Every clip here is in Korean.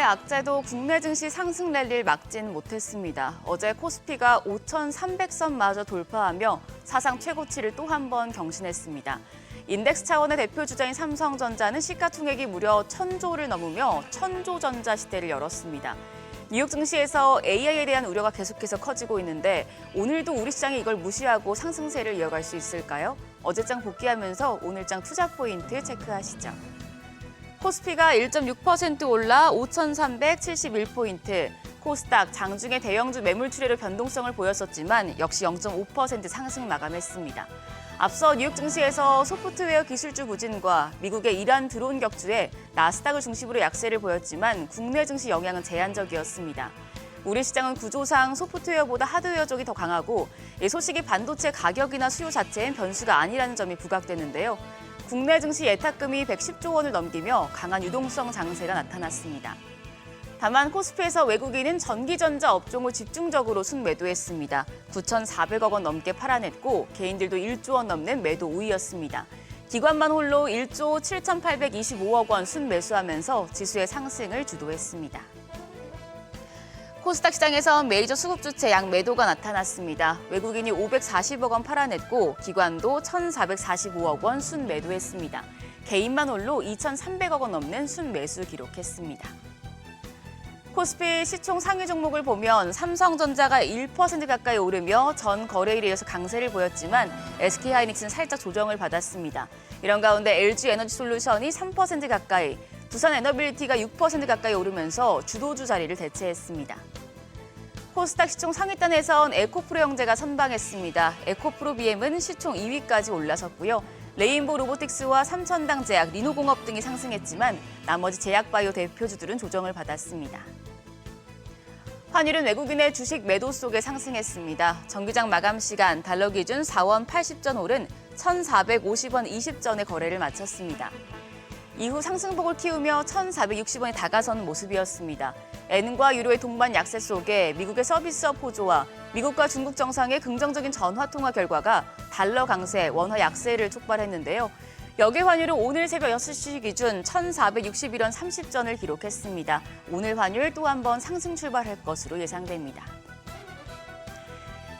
악재도 국내 증시 상승 랠리를 막진 못했습니다. 어제 코스피가 5,300선마저 돌파하며 사상 최고치를 또 한 번 경신했습니다. 인덱스 차원의 대표 주자인 삼성전자는 시가총액이 무려 1,000조를 넘으며 1,000조 전자 시대를 열었습니다. 뉴욕 증시에서 AI에 대한 우려가 계속해서 커지고 있는데 오늘도 우리 시장이 이걸 무시하고 상승세를 이어갈 수 있을까요? 어제장 복귀하면서 오늘장 투자 포인트 체크하시죠. 코스피가 1.6% 올라 5,371포인트, 코스닥 장중에 대형주 매물 출회로 변동성을 보였었지만 역시 0.5% 상승 마감했습니다. 앞서 뉴욕 증시에서 소프트웨어 기술주 부진과 미국의 이란 드론 격추에 나스닥을 중심으로 약세를 보였지만 국내 증시 영향은 제한적이었습니다. 우리 시장은 구조상 소프트웨어보다 하드웨어 쪽이 더 강하고 이 소식이 반도체 가격이나 수요 자체엔 변수가 아니라는 점이 부각되는데요. 국내 증시 예탁금이 110조 원을 넘기며 강한 유동성 장세가 나타났습니다. 다만 코스피에서 외국인은 전기전자 업종을 집중적으로 순매도했습니다. 9,400억 원 넘게 팔아냈고 개인들도 1조 원 넘는 매도 우위였습니다. 기관만 홀로 1조 7,825억 원 순매수하면서 지수의 상승을 주도했습니다. 코스닥 시장에서 메이저 수급주체 양매도가 나타났습니다. 외국인이 540억 원 팔아냈고 기관도 1,445억 원 순매도했습니다. 개인만 홀로 2,300억 원 넘는 순매수 기록했습니다. 코스피 시총 상위 종목을 보면 삼성전자가 1% 가까이 오르며 전 거래일에 이어서 강세를 보였지만 SK하이닉스는 살짝 조정을 받았습니다. 이런 가운데 LG에너지솔루션이 3% 가까이, 두산에너빌리티가 6% 가까이 오르면서 주도주 자리를 대체했습니다. 코스닥 시총 상위단에선 에코프로 형제가 선방했습니다. 에코프로 BM은 시총 2위까지 올라섰고요. 레인보 로보틱스와 삼천당제약, 리노공업 등이 상승했지만 나머지 제약바이오 대표주들은 조정을 받았습니다. 환율은 외국인의 주식 매도 속에 상승했습니다. 정기장 마감 시간 달러 기준 4원 80전 오른 1,450원 20전에 거래를 마쳤습니다. 이후 상승폭을 키우며 1,460원에 다가선 모습이었습니다. 엔과 유로의 동반 약세 속에 미국의 서비스업 호조와 미국과 중국 정상의 긍정적인 전화 통화 결과가 달러 강세, 원화 약세를 촉발했는데요. 역외 환율은 오늘 새벽 6시 기준 1,461원 30전을 기록했습니다. 오늘 환율 또 한 번 상승 출발할 것으로 예상됩니다.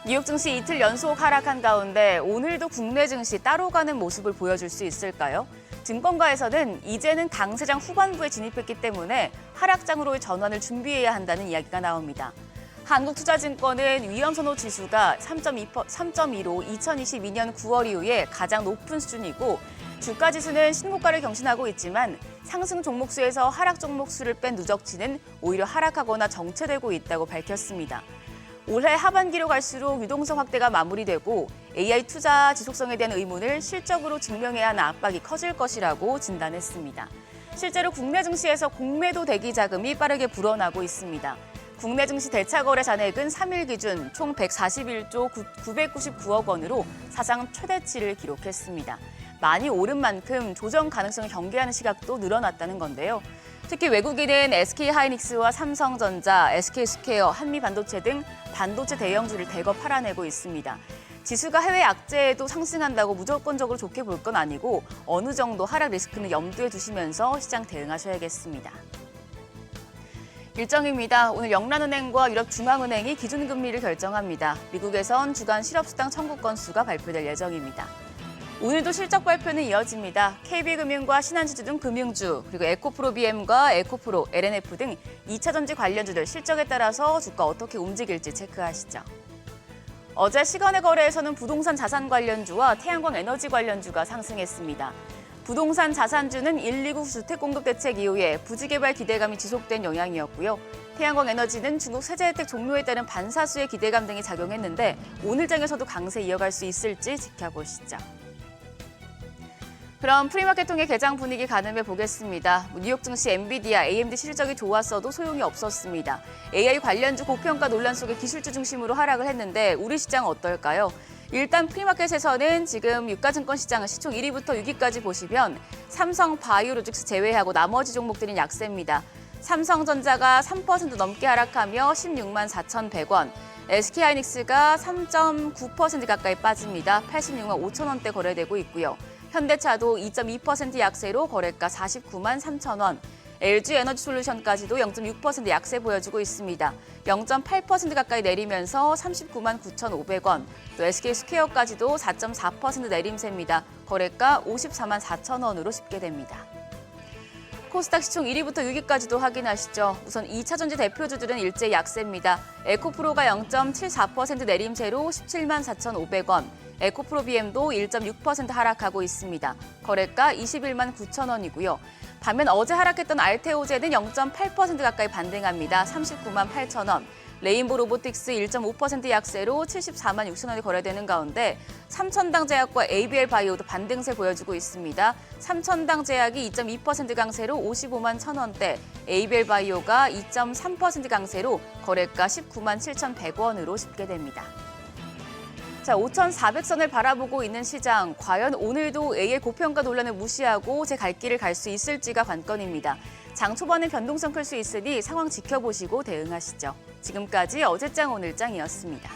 뉴욕 증시 이틀 연속 하락한 가운데 오늘도 국내 증시 따로 가는 모습을 보여줄 수 있을까요? 증권가에서는 이제는 강세장 후반부에 진입했기 때문에 하락장으로의 전환을 준비해야 한다는 이야기가 나옵니다. 한국투자증권은 위험선호 지수가 3.2로 2022년 9월 이후에 가장 높은 수준이고 주가 지수는 신고가를 경신하고 있지만 상승 종목 수에서 하락 종목 수를 뺀 누적치는 오히려 하락하거나 정체되고 있다고 밝혔습니다. 올해 하반기로 갈수록 유동성 확대가 마무리되고 AI 투자 지속성에 대한 의문을 실적으로 증명해야 하는 압박이 커질 것이라고 진단했습니다. 실제로 국내 증시에서 공매도 대기 자금이 빠르게 불어나고 있습니다. 국내 증시 대차 거래 잔액은 3일 기준 총 141조 999억 원으로 사상 최대치를 기록했습니다. 많이 오른 만큼 조정 가능성을 경계하는 시각도 늘어났다는 건데요. 특히 외국인은 SK하이닉스와 삼성전자, SK스퀘어, 한미반도체 등 반도체 대형주를 대거 팔아내고 있습니다. 지수가 해외 악재에도 상승한다고 무조건적으로 좋게 볼 건 아니고 어느 정도 하락 리스크는 염두에 두시면서 시장 대응하셔야겠습니다. 일정입니다. 오늘 영란은행과 유럽중앙은행이 기준금리를 결정합니다. 미국에선 주간 실업수당 청구 건수가 발표될 예정입니다. 오늘도 실적 발표는 이어집니다. KB금융과 신한지주 등 금융주, 그리고 에코프로비엠과 에코프로, LNF 등 2차전지 관련주들 실적에 따라서 주가 어떻게 움직일지 체크하시죠. 어제 시간의 거래에서는 부동산 자산 관련주와 태양광 에너지 관련주가 상승했습니다. 부동산 자산주는 129 주택공급 대책 이후에 부지개발 기대감이 지속된 영향이었고요. 태양광 에너지는 중국 세제 혜택 종료에 따른 반사수의 기대감 등이 작용했는데 오늘 장에서도 강세 이어갈 수 있을지 지켜보시죠. 그럼 프리마켓 통해 개장 분위기 가늠해 보겠습니다. 뉴욕 증시 엔비디아, AMD 실적이 좋았어도 소용이 없었습니다. AI 관련주 고평가 논란 속에 기술주 중심으로 하락을 했는데 우리 시장 어떨까요? 일단 프리마켓에서는 지금 유가증권 시장은 시총 1위부터 6위까지 보시면 삼성 바이오로직스 제외하고 나머지 종목들은 약세입니다. 삼성전자가 3% 넘게 하락하며 16만 4,100원, SK하이닉스가 3.9% 가까이 빠집니다. 86만 5천 원대 거래되고 있고요. 현대차도 2.2% 약세로 거래가 49만 3천 원, LG 에너지솔루션까지도 0.6% 약세 보여주고 있습니다. 0.8% 가까이 내리면서 39만 9,500원, 또 SK스퀘어까지도 4.4% 내림세입니다. 거래가 54만 4천 원으로 집계됩니다. 코스닥 시총 1위부터 6위까지도 확인하시죠. 우선 2차전지 대표주들은 일제 약세입니다. 에코프로가 0.74% 내림세로 17만 4,500원, 에코프로비엠도 1.6% 하락하고 있습니다. 거래가 21만 9천 원이고요. 반면 어제 하락했던 알테오제는 0.8% 가까이 반등합니다. 39만 8천 원. 레인보 로보틱스 1.5% 약세로 74만 6천 원이 거래되는 가운데 삼천당 제약과 ABL 바이오도 반등세 보여주고 있습니다. 삼천당 제약이 2.2% 강세로 55만 1천 원대, ABL 바이오가 2.3% 강세로 거래가 19만 7,100원으로 집계됩니다. 자, 5,400선을 바라보고 있는 시장. 과연 오늘도 AL 고평가 논란을 무시하고 제 갈 길을 갈 수 있을지가 관건입니다. 장 초반엔 변동성 클 수 있으니 상황 지켜보시고 대응하시죠. 지금까지 어제장 오늘장이었습니다.